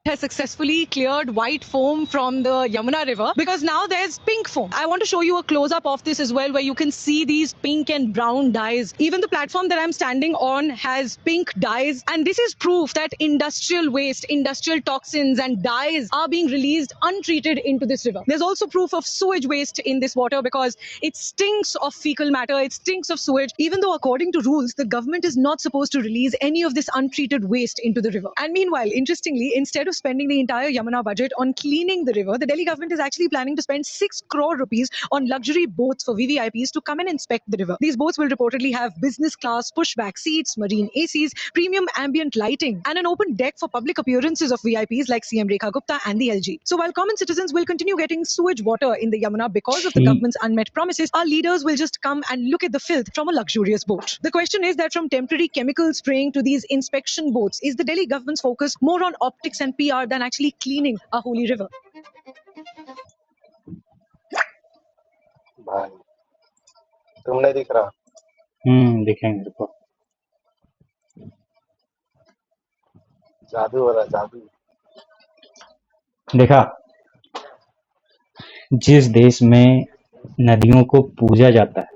has successfully cleared white foam from the Yamuna River because now there's pink foam. I want to show you a close-up of this as well, where you can see these pink and brown dyes. Even the platform that I'm standing on has pink dyes, and this is proof that industrial waste, industrial toxins and dyes are being released untreated into this river. There's also proof of sewage waste in this water because it stinks of fecal matter, it stinks of sewage, even though according to rules, the government is not supposed to release any of this untreated waste into the river. And meanwhile, interestingly, instead of spending the entire Yamuna budget on cleaning the river, the Delhi government is actually planning to spend 6 crore rupees on luxury boats for VVIPs to come and inspect the river. These boats will reportedly have business class pushback seats, marine ACs, premium ambient lighting, and an open deck for public appearances of VIPs like CM Rekha Gupta and the LG. So while common citizens will continue getting sewage water in the Yamuna because of the government's unmet promises, our leaders will just come and look at the filth from a luxurious boat. The question is that from temporary chemical spraying to these inspection boats, is the Delhi government's focus more on optics and PR than actually cleaning a holy river? भाई तुम नहीं दिख रहा। दिखेंगे रुको। जादू हो रहा जादू। देखा, जिस देश में नदियों को पूजा जाता है,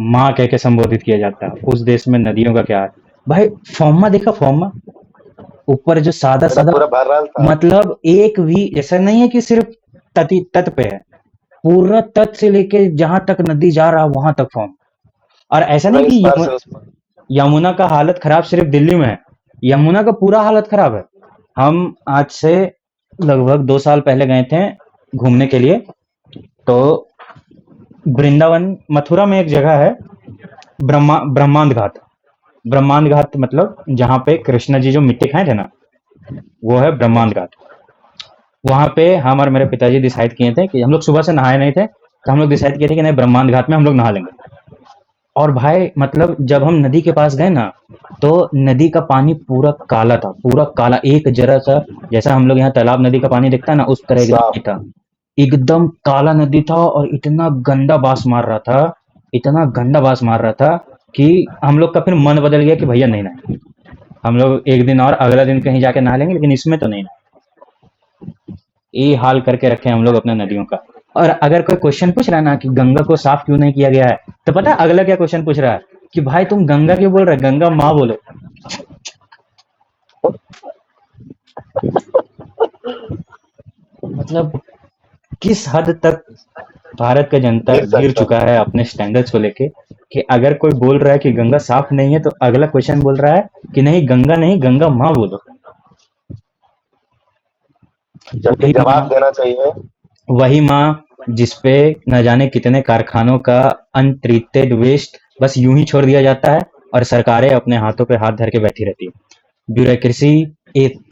माँ कह के संबोधित किया जाता है, उस देश में नदियों का क्या है भाई। फॉर्मा देखा, फॉर्मा ऊपर जो सादा मेरा सादा, पूरा भर रहा था। मतलब एक भी ऐसा नहीं है कि सिर्फ तट पे है, पूरा तट से लेके जहां तक नदी जा रहा है वहां तक फॉर्म। और ऐसा नहीं इस कि बार से उस पर यमुना का हालत खराब सिर्फ दिल्ली में है, यमुना का पूरा हालत खराब है। हम आज से लगभग 2 साल पहले गए थे घूमने के लिए, तो वृंदावन मथुरा में एक जगह है ब्रह्मांड घाट। ब्रह्मांड घाट मतलब जहाँ पे कृष्ण जी जो मिट्टी खाए थे ना, वो है ब्रह्मांड घाट। वहां पे हम और मेरे पिताजी डिसाइड किए थे कि हम लोग सुबह से नहाए नहीं थे, तो हम लोग डिसाइड किए थे कि नहीं, ब्रह्मांड घाट में हम लोग नहा लेंगे। और भाई मतलब जब हम नदी के पास गए ना, तो नदी का पानी पूरा काला था, पूरा काला, एक जरा सा जैसा हम लोग यहाँ तालाब नदी का पानी दिखता है ना, उस तरह एकदम साफ। नहीं था, एकदम काला नदी था। और इतना गंदा बास मार रहा था, इतना गंदा बास मार रहा था कि हम लोग का फिर मन बदल गया कि भैया नहीं नहाएंगे, हम लोग एक दिन और अगला दिन कहीं जाके नहा लेंगे, लेकिन इसमें तो नहीं नहाएंगे। ये हाल करके रखे हम लोग अपने नदियों का। और अगर कोई क्वेश्चन पूछ रहा है ना कि गंगा को साफ क्यों नहीं किया गया है, तो पता है अगला क्या क्वेश्चन पूछ रहा है कि भाई तुम गंगा क्यों बोल रहे, गंगा माँ बोलो। मतलब किस हद तक भारत का जनता गिर गिर सकता चुका है अपने स्टैंडर्ड्स को लेके, कि अगर कोई बोल रहा है कि गंगा साफ नहीं है, तो अगला क्वेश्चन बोल रहा है कि नहीं गंगा नहीं, गंगा माँ बोलो। जबकि वही जवाब माँ, देना चाहिए। वही माँ जिसपे न जाने कितने कारखानों का अनट्रीटेड वेस्ट बस यूं ही छोड़ दिया जाता है, और सरकारें अपने हाथों पे हाथ धर के बैठी रहती है। ब्यूरोक्रेसी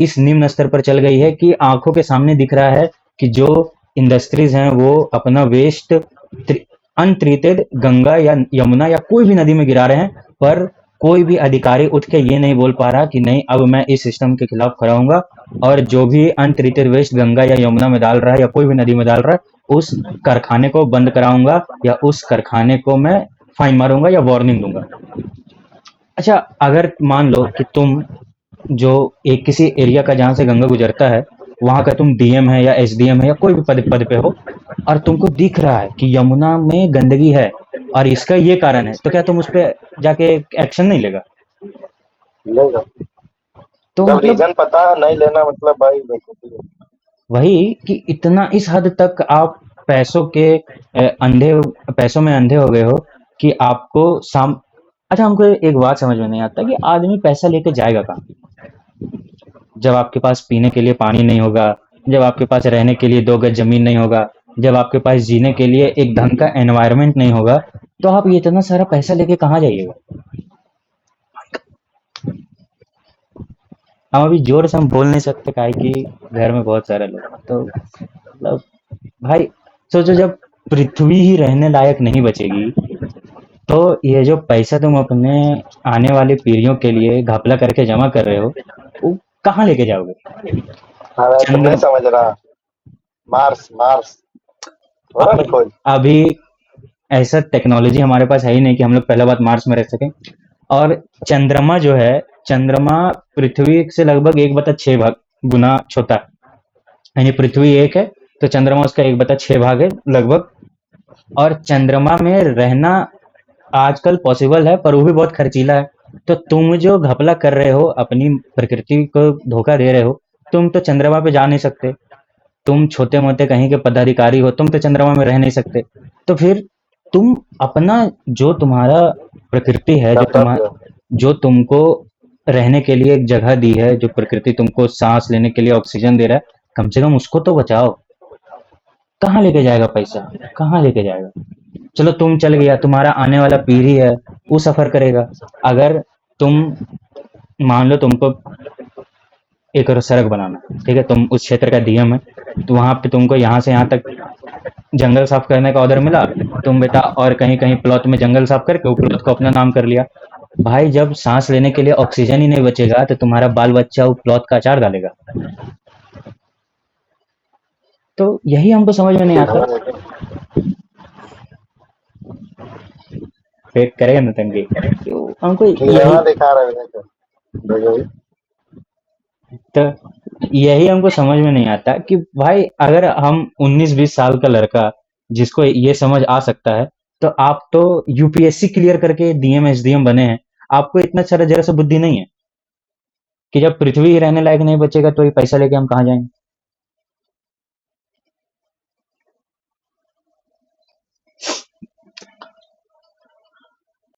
इस निम्न स्तर पर चल गई है कि आंखों के सामने दिख रहा है कि जो इंडस्ट्रीज हैं वो अपना वेस्ट अनट्रीटेड गंगा या यमुना या कोई भी नदी में गिरा रहे हैं, पर कोई भी अधिकारी उठ के ये नहीं बोल पा रहा कि नहीं अब मैं इस सिस्टम के खिलाफ खड़ा हूंगा, और जो भी अनट्रीटेड वेस्ट गंगा या यमुना में डाल रहा है या कोई भी नदी में डाल रहा है, उस कारखाने को बंद कराऊंगा या उस कारखाने को मैं फाइन मारूंगा या वार्निंग दूंगा। अच्छा, अगर मान लो कि तुम जो एक किसी एरिया का जहां से गंगा गुजरता है, वहां का तुम डीएम है या एसडीएम है या कोई भी पद पे हो, और तुमको दिख रहा है कि यमुना में गंदगी है और इसका ये कारण है, तो क्या तुम उस पर जाके एक्शन नहीं लेगा? लेगा। तो जब मतलब रीजन पता नहीं लेना मतलब भाई बेवकूफी है। वही कि इतना इस हद तक आप पैसों में अंधे हो गए हो कि आपको अच्छा, हमको एक बात समझ में नहीं आता कि आदमी पैसा लेके जाएगा कहाँ, जब आपके पास पीने के लिए पानी नहीं होगा, जब आपके पास रहने के लिए 2 गज जमीन नहीं होगा, जब आपके पास जीने के लिए एक ढंग का एनवायरनमेंट नहीं होगा, तो आप इतना सारा पैसा लेके कहाँ जाइएगा? हम अभी जोर से हम बोल नहीं सकते, काहे कि घर में बहुत सारे लोग, तो मतलब भाई सोचो, जब पृथ्वी ही रहने लायक नहीं बचेगी, तो ये जो पैसा तुम अपने आने वाली पीढ़ियों के लिए घपला करके जमा कर रहे हो, वो कहाँ लेके जाओगे? हाँ तुम नहीं चंद्र समझ रहा। मार्स मार्स थोड़ा अभी भी खोज। अभी ऐसा टेक्नोलॉजी हमारे पास है ही नहीं कि हम लोग पहला बात मार्स में रह सकें। और चंद्रमा जो है चंद्रमा पृथ्वी से लगभग 1/6 भाग गुना छोटा है। यानी पृथ्वी एक है तो चंद्रमा उसका 1/6 भाग है लगभग। और चंद्रमा में रहना आजकल पॉसिबल है, पर वो भी बहुत खर्चीला है। तो तुम जो घपला कर रहे हो, अपनी प्रकृति को धोखा दे रहे हो, तुम तो चंद्रमा पे जा नहीं सकते। तुम छोटे मोटे कहीं के पदाधिकारी हो, तुम तो चंद्रमा में रह नहीं सकते। तो फिर तुम अपना जो तुम्हारा प्रकृति है, जो तुमको रहने के लिए एक जगह दी है, जो प्रकृति तुमको सांस लेने के लिए ऑक्सीजन दे रहा है, कम से कम उसको तो बचाओ। कहाँ लेके जाएगा पैसा, कहाँ लेके जाएगा? चलो तुम चल गया, तुम्हारा आने वाला पीढ़ी है वो सफर करेगा। अगर तुम मान लो तुमको एक सड़क बनाना, ठीक है, तुम उस क्षेत्र का डीएम है, तो वहां पे तुमको यहाँ से यहाँ तक जंगल साफ करने का ऑर्डर मिला, तुम बेटा और कहीं कहीं प्लॉट में जंगल साफ करके वो प्लॉट को अपना नाम कर लिया। भाई जब सांस लेने के लिए ऑक्सीजन ही नहीं बचेगा तो तुम्हारा बाल बच्चा वो प्लॉट का अचार डालेगा। तो यही हमको समझ में नहीं आता। फिर करेगा नतंगी तो हमको यहाँ दिखा रहे हैं देखो। तो यही हमको समझ में नहीं आता कि भाई अगर हम 19-20 साल का लड़का जिसको ये समझ आ सकता है, तो आप तो यूपीएससी क्लियर करके डीएम एसडीएम बने हैं, आपको इतना सारा जरा सा बुद्धि नहीं है कि जब पृथ्वी ही रहने लायक नहीं बचेगा तो ये पैसा लेके हम कहाँ जाएंगे?